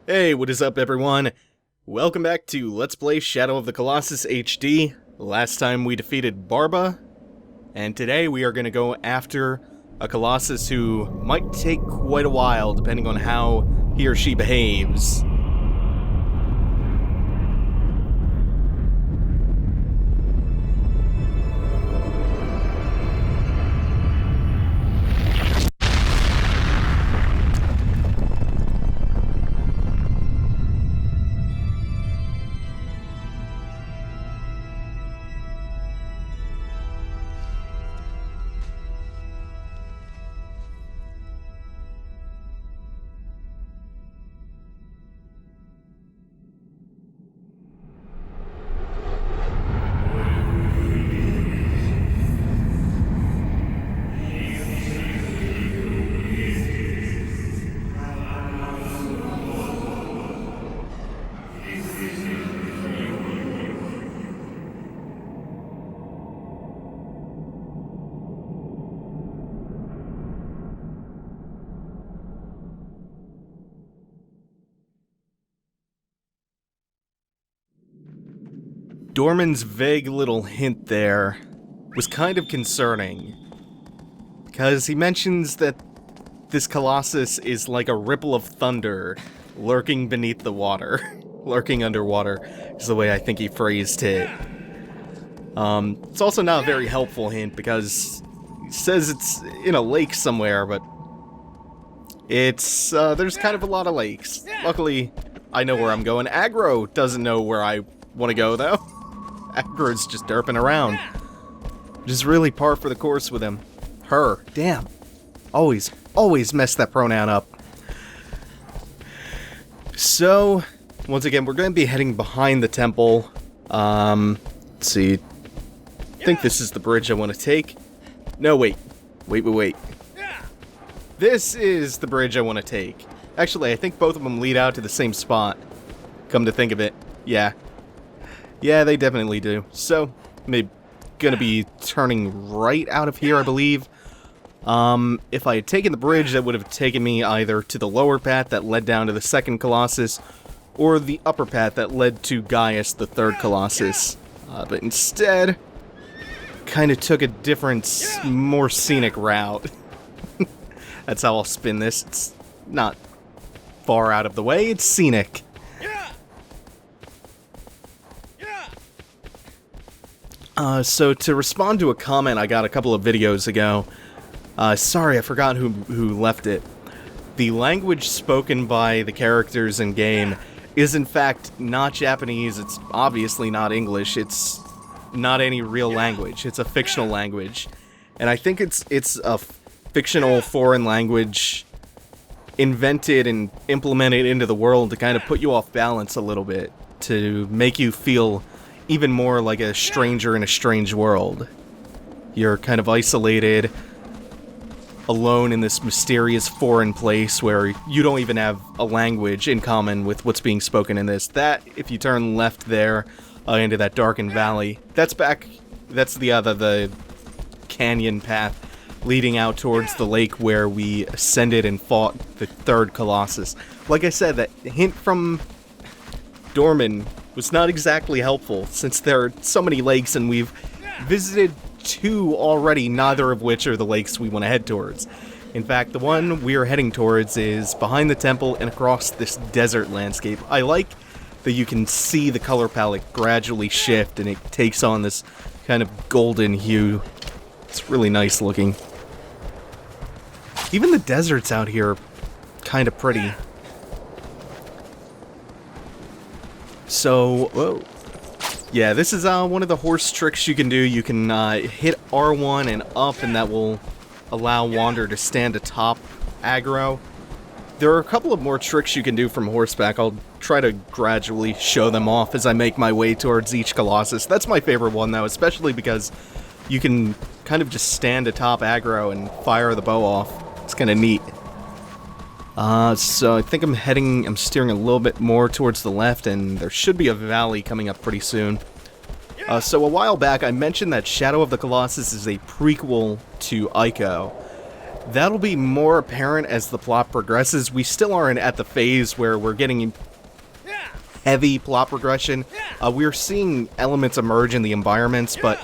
Hey, what is up everyone? Welcome back to Let's Play Shadow of the Colossus HD. Last time we defeated Barba, and today we are going to go after a Colossus who might take quite a while depending on how he or she behaves. Dormin's vague little hint there was kind of concerning, because he mentions that this Colossus is like a ripple of thunder lurking beneath the water. Lurking underwater is the way I think he phrased it. It's also not a very helpful hint because he says it's in a lake somewhere, but it's, there's kind of a lot of lakes. Luckily, I know where I'm going. Aggro doesn't know where I want to go, though. Aggro's just derping around. Just really par for the course with him. Her. Damn. Always mess that pronoun up. So, once again, we're going to be heading behind the temple. Let's see. I think this is the bridge I want to take. No, wait. Wait. This is the bridge I want to take. Actually, I think both of them lead out to the same spot. Come to think of it. Yeah, they definitely do. So, I'm gonna be turning right out of here, I believe. If I had taken the bridge, that would have taken me either to the lower path that led down to the second Colossus, or the upper path that led to Gaius, the third Colossus. But instead, kind of took a different, more scenic route. That's how I'll spin this. It's not far out of the way, it's scenic. So to respond to a comment I got a couple of videos ago, sorry, I forgot who left it. The language spoken by the characters in game is in fact not Japanese, it's obviously not English, it's not any real language, it's a fictional language. And I think it's a fictional foreign language invented and implemented into the world to kind of put you off balance a little bit, to make you feel even more like a stranger in a strange world. You're kind of isolated, alone in this mysterious foreign place where you don't even have a language in common with what's being spoken in this. That, if you turn left there, into that darkened valley, that's the canyon path leading out towards the lake where we ascended and fought the third Colossus. Like I said, that hint from Dormin was not exactly helpful, since there are so many lakes and we've visited two already, neither of which are the lakes we want to head towards. In fact, the one we are heading towards is behind the temple and across this desert landscape. I like that you can see the color palette gradually shift and it takes on this kind of golden hue. It's really nice looking. Even the deserts out here are kind of pretty. So, whoa. Yeah, this is one of the horse tricks you can do. You can hit R1 and up, and that will allow Wander to stand atop aggro. There are a couple of more tricks you can do from horseback. I'll try to gradually show them off as I make my way towards each Colossus. That's my favorite one, though, especially because you can kind of just stand atop aggro and fire the bow off. It's kind of neat. So I think I'm steering a little bit more towards the left, and there should be a valley coming up pretty soon. So a while back, I mentioned that Shadow of the Colossus is a prequel to Ico. That'll be more apparent as the plot progresses. We still aren't at the phase where we're getting heavy plot progression. We're seeing elements emerge in the environments, but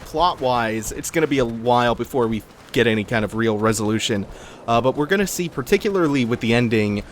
plot-wise, it's going to be a while before we get any kind of real resolution. But we're going to see, particularly with the ending,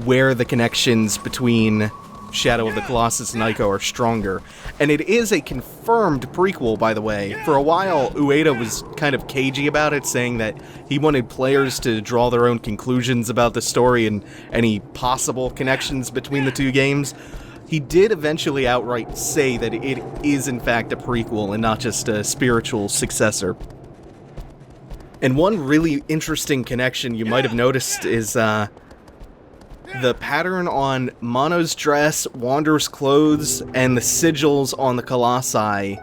where the connections between Shadow of the Colossus and Ico are stronger. And it is a confirmed prequel, by the way. For a while, Ueda was kind of cagey about it, saying that he wanted players to draw their own conclusions about the story and any possible connections between the two games. He did eventually outright say that it is in fact a prequel and not just a spiritual successor. And one really interesting connection you might have noticed is the pattern on Mono's dress, Wander's clothes, and the sigils on the Colossi.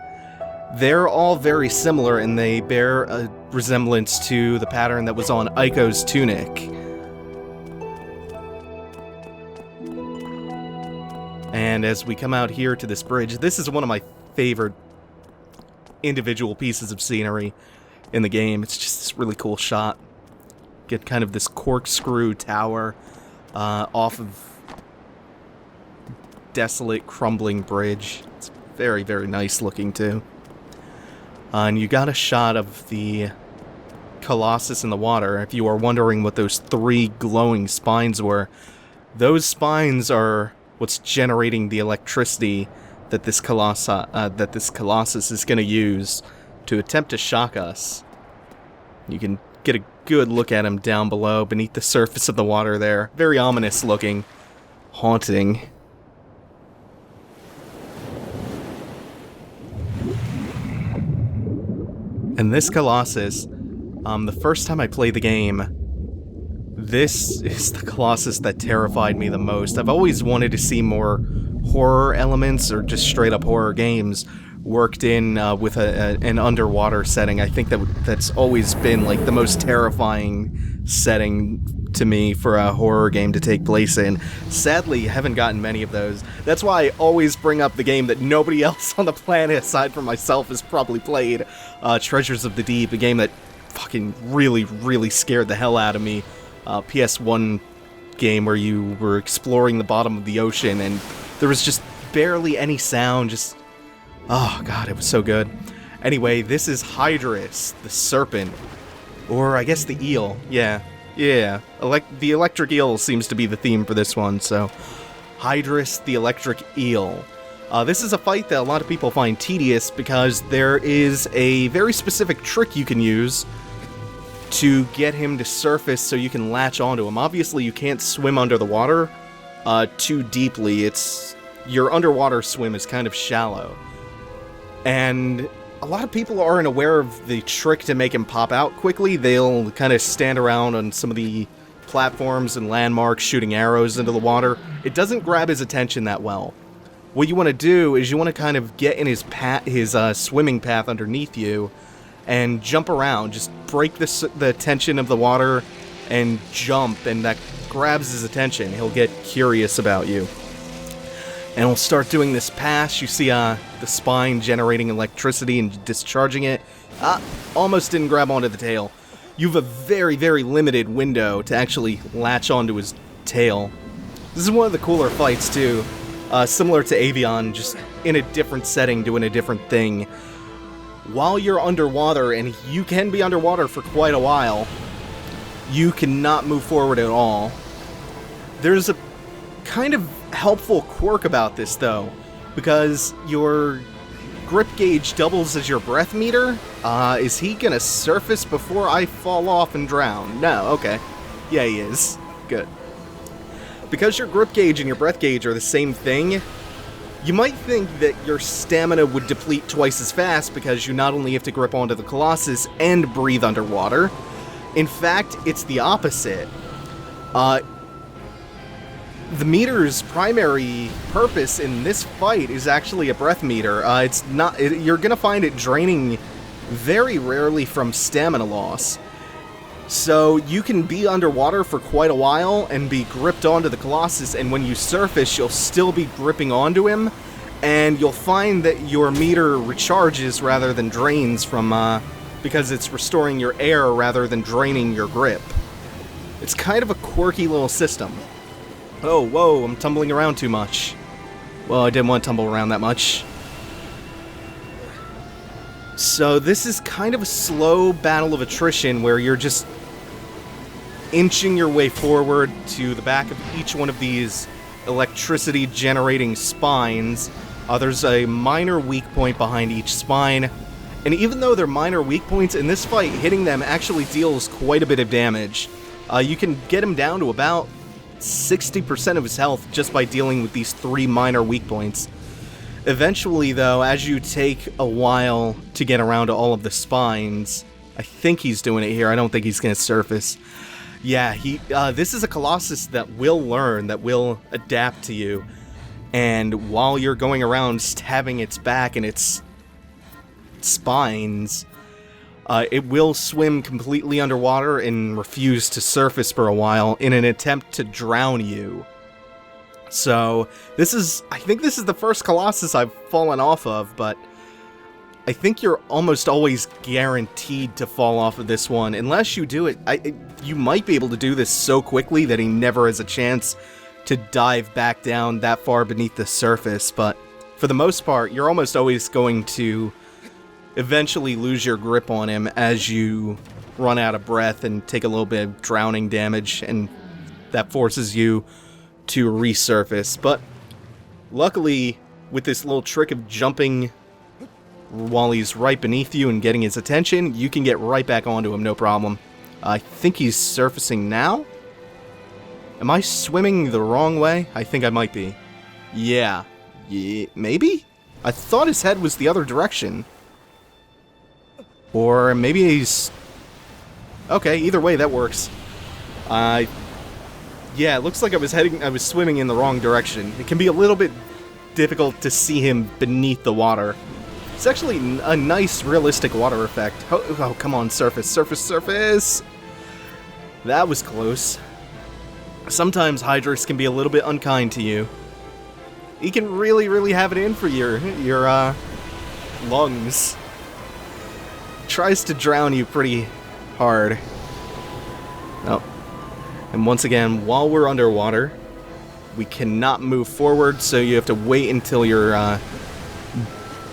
They're all very similar, and they bear a resemblance to the pattern that was on Ico's tunic. And as we come out here to this bridge, this is one of my favorite individual pieces of scenery in the game. It's just this really cool shot. Get kind of this corkscrew tower off of desolate, crumbling bridge. It's very, very nice looking, too. And you got a shot of the Colossus in the water. If you are wondering what those three glowing spines were, those spines are what's generating the electricity that this Colossus is going to use to attempt to shock us. You can get a good look at him down below, beneath the surface of the water there. Very ominous looking. Haunting. And this Colossus, the first time I played the game, this is the Colossus that terrified me the most. I've always wanted to see more horror elements, or just straight up horror games, worked in with an underwater setting. I think that's always been like the most terrifying setting to me for a horror game to take place in. Sadly, I haven't gotten many of those. That's why I always bring up the game that nobody else on the planet aside from myself has probably played, Treasures of the Deep, a game that fucking really, really scared the hell out of me. PS1 game where you were exploring the bottom of the ocean and there was just barely any sound, just... oh god, it was so good. Anyway, this is Hydrus, the serpent. Or I guess the eel. Yeah. The electric eel seems to be the theme for this one, so... Hydrus, the electric eel. This is a fight that a lot of people find tedious because there is a very specific trick you can use to get him to surface so you can latch onto him. Obviously, you can't swim under the water too deeply. Your underwater swim is kind of shallow. And a lot of people aren't aware of the trick to make him pop out quickly. They'll kind of stand around on some of the platforms and landmarks shooting arrows into the water. It doesn't grab his attention that well. What you want to do is you want to kind of get in his swimming path underneath you and jump around. Just break the tension of the water and jump, and that grabs his attention. He'll get curious about you. And he'll start doing this pass. You see the spine generating electricity and discharging it. Almost didn't grab onto the tail. You have a very, very limited window to actually latch onto his tail. This is one of the cooler fights, too. Similar to Avion, just in a different setting, doing a different thing. While you're underwater, and you can be underwater for quite a while, you cannot move forward at all. There's a kind of helpful quirk about this, though, because your grip gauge doubles as your breath meter. Is he gonna surface before I fall off and drown? No, okay. Yeah, he is. Good. Because your grip gauge and your breath gauge are the same thing, you might think that your stamina would deplete twice as fast because you not only have to grip onto the Colossus and breathe underwater. In fact, it's the opposite. The meter's primary purpose in this fight is actually a breath meter. You're gonna find it draining very rarely from stamina loss. So you can be underwater for quite a while and be gripped onto the Colossus, and when you surface, you'll still be gripping onto him, and you'll find that your meter recharges rather than drains from because it's restoring your air rather than draining your grip. It's kind of a quirky little system. Oh, whoa, I'm tumbling around too much. Well, I didn't want to tumble around that much. So this is kind of a slow battle of attrition where you're just inching your way forward to the back of each one of these electricity generating spines. There's a minor weak point behind each spine, and even though they're minor weak points, in this fight, hitting them actually deals quite a bit of damage. You can get him down to about 60% of his health just by dealing with these 3 minor weak points. Eventually, though, as you take a while to get around to all of the spines, I think he's doing it here, I don't think he's going to surface. Yeah, this is a Colossus that will learn, that will adapt to you, and while you're going around stabbing its back and its spines, it will swim completely underwater and refuse to surface for a while in an attempt to drown you. So, I think this is the first Colossus I've fallen off of, but I think you're almost always guaranteed to fall off of this one. Unless you do it, you might be able to do this so quickly that he never has a chance to dive back down that far beneath the surface, but for the most part, you're almost always going to eventually lose your grip on him as you run out of breath and take a little bit of drowning damage, and that forces you to resurface. But luckily, with this little trick of jumping while he's right beneath you and getting his attention, you can get right back onto him, no problem. I think he's surfacing now? Am I swimming the wrong way? I think I might be. Yeah, maybe? I thought his head was the other direction. Or maybe he's... Okay, either way, that works. Yeah, it looks like I was swimming in the wrong direction. It can be a little bit difficult to see him beneath the water. It's actually a nice, realistic water effect. Oh, come on, surface, surface, surface! That was close. Sometimes Hydrus can be a little bit unkind to you. He can really, really have it in for your lungs. Tries to drown you pretty hard. Oh. And once again, while we're underwater, we cannot move forward, so you have to wait until you're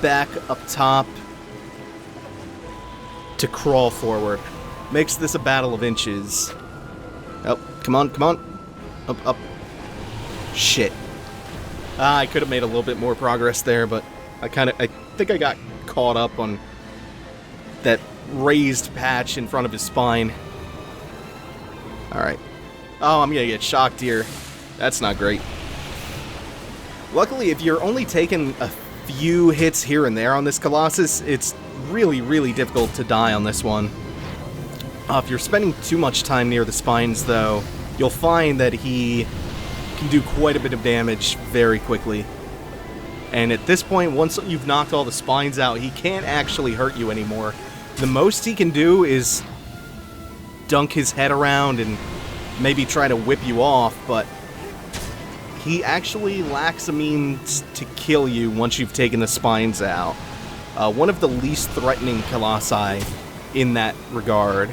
back up top to crawl forward. Makes this a battle of inches. Oh, come on, come on. Up, up. Shit. I could have made a little bit more progress there, but I think I got caught up on that raised patch in front of his spine. Alright. Oh, I'm gonna get shocked here. That's not great. Luckily, if you're only taking a few hits here and there on this Colossus, it's really, really difficult to die on this one. If you're spending too much time near the spines, though, you'll find that he can do quite a bit of damage very quickly. And at this point, once you've knocked all the spines out, he can't actually hurt you anymore. The most he can do is dunk his head around and maybe try to whip you off, but he actually lacks a means to kill you once you've taken the spines out. One of the least threatening Colossi in that regard.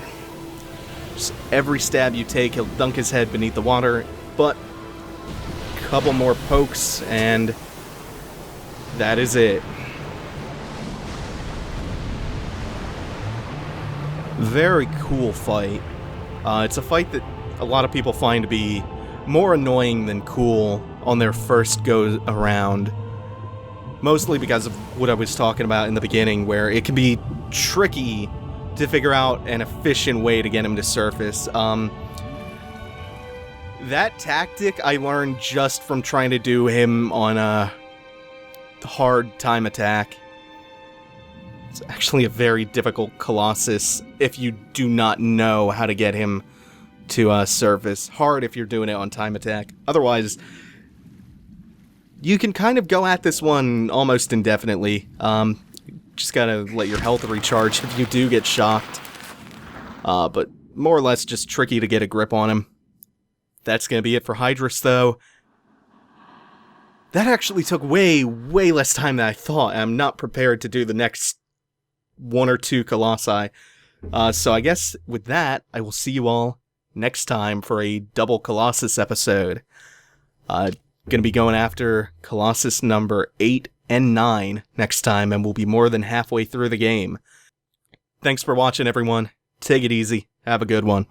Just every stab you take, he'll dunk his head beneath the water, but a couple more pokes, and that is it. Very cool fight. It's a fight that a lot of people find to be more annoying than cool on their first go around. Mostly because of what I was talking about in the beginning, where it can be tricky to figure out an efficient way to get him to surface. That tactic I learned just from trying to do him on a hard time attack. It's actually a very difficult Colossus if you do not know how to get him to surface. Hard if you're doing it on time attack. Otherwise, you can kind of go at this one almost indefinitely. Just gotta let your health recharge if you do get shocked. But more or less just tricky to get a grip on him. That's gonna be it for Hydrus, though. That actually took way, way less time than I thought. I'm not prepared to do the next one or two Colossi. So I guess with that, I will see you all next time for a double Colossus episode. Gonna be going after Colossus number 8 and 9 next time, and we'll be more than halfway through the game. Thanks for watching, everyone. Take it easy. Have a good one.